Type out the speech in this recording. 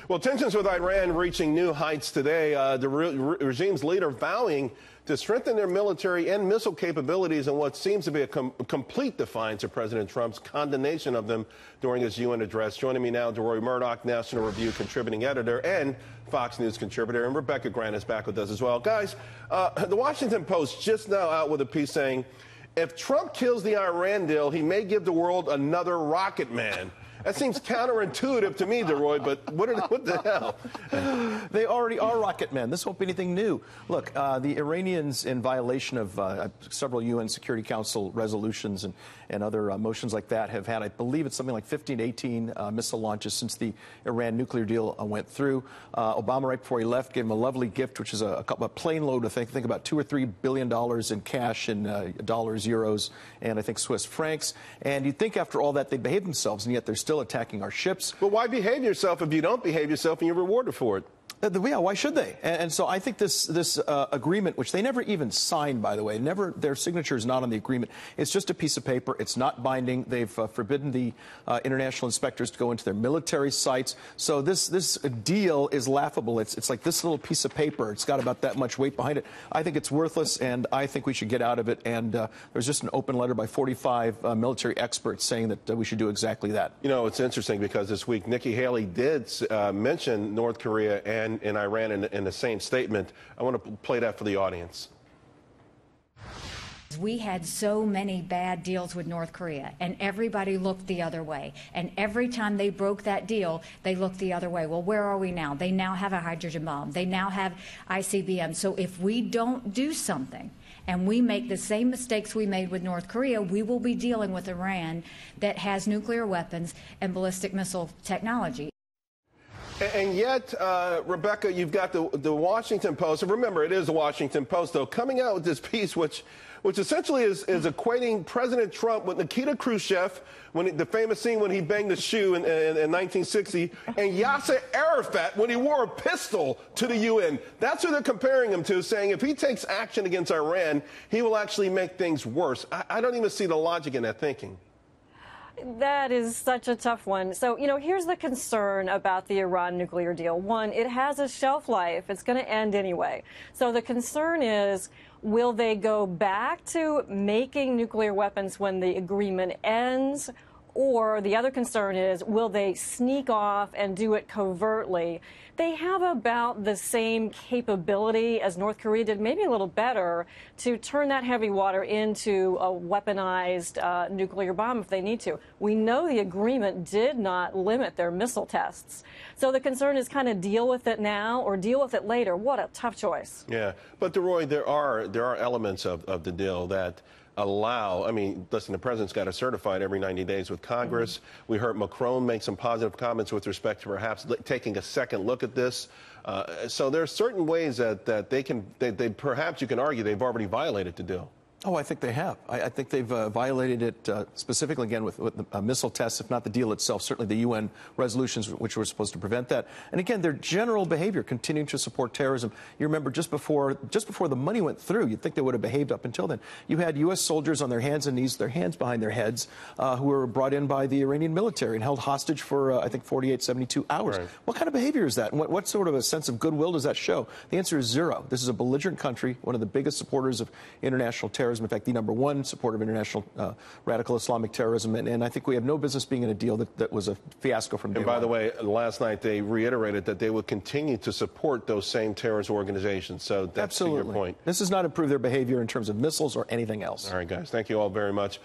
Well, tensions with Iran reaching new heights today. The regime's leader vowing to strengthen their military and missile capabilities in what seems to be a complete defiance of President Trump's condemnation of them during his UN address. Joining me now, Deroy Murdock, National Review contributing editor and Fox News contributor, and Rebecca Grant is back with us as well. Guys, the Washington Post just now out with a piece saying, if Trump kills the Iran deal, he may give the world another rocket man. That seems counterintuitive to me, Deroy, but what the hell? They already are rocket men. This won't be anything new. Look, the Iranians, in violation of several UN Security Council resolutions and other motions like that, have had, I believe it's something like 15 to 18 missile launches since the Iran nuclear deal went through. Obama, right before he left, gave him a lovely gift, which is a plane load of, I think about $2 or $3 billion in cash in dollars, euros, and I think Swiss francs. And you'd think after all that they'd behave themselves, and yet they're still attacking our ships. But why behave yourself if you don't behave yourself and you're rewarded for it? Yeah, why should they? And so I think this agreement, which they never even signed, by the way, their signature is not on the agreement. It's just a piece of paper. It's not binding. They've forbidden the international inspectors to go into their military sites. So this deal is laughable. It's like this little piece of paper. It's got about that much weight behind it. I think it's worthless, and I think we should get out of it. And there's just an open letter by 45 military experts saying that we should do exactly that. You know, it's interesting because this week Nikki Haley did mention North Korea and Iran in the same statement. I want to play that for the audience. We had so many bad deals with North Korea, and everybody looked the other way. And every time they broke that deal, they looked the other way. Well, where are we now? They now have a hydrogen bomb. They now have ICBM. So if we don't do something and we make the same mistakes we made with North Korea, we will be dealing with Iran that has nuclear weapons and ballistic missile technology. And yet, Rebecca, you've got the Washington Post, and remember, it is the Washington Post, though, coming out with this piece, which essentially is equating President Trump with Nikita Khrushchev, the famous scene when he banged the shoe in 1960, and Yasser Arafat when he wore a pistol to the UN. That's who they're comparing him to, saying if he takes action against Iran, he will actually make things worse. I don't even see the logic in that thinking. That is such a tough one. So, here's the concern about the Iran nuclear deal. One, it has a shelf life. It's going to end anyway. So the concern is, will they go back to making nuclear weapons when the agreement ends? Or the other concern is, will they sneak off and do it covertly? They have about the same capability as North Korea did, maybe a little better, to turn that heavy water into a weaponized nuclear bomb if they need to. We know the agreement did not limit their missile tests. So the concern is kind of deal with it now or deal with it later. What a tough choice. Yeah, but Deroy, there are elements of the deal that allow, listen, the president's got to certify it every 90 days with Congress. We heard Macron make some positive comments with respect to perhaps taking a second look at this. So there are certain ways that they perhaps you can argue they've already violated the deal. Oh, I think they have. I think they've violated it specifically, again, with the missile tests, if not the deal itself, certainly the UN resolutions which were supposed to prevent that. And again, their general behavior, continuing to support terrorism. You remember just before the money went through, you'd think they would have behaved up until then. You had U.S. soldiers on their hands and knees, their hands behind their heads, who were brought in by the Iranian military and held hostage for, I think, 48, 72 hours. Right. What kind of behavior is that? And what sort of a sense of goodwill does that show? The answer is zero. This is a belligerent country, one of the biggest supporters of international terrorism. In fact, the #1 supporter of international radical Islamic terrorism. And I think we have no business being in a deal that was a fiasco from day one. And by the way, last night they reiterated that they would continue to support those same terrorist organizations. So that's your point. This does not improve their behavior in terms of missiles or anything else. All right, guys. Thank you all very much.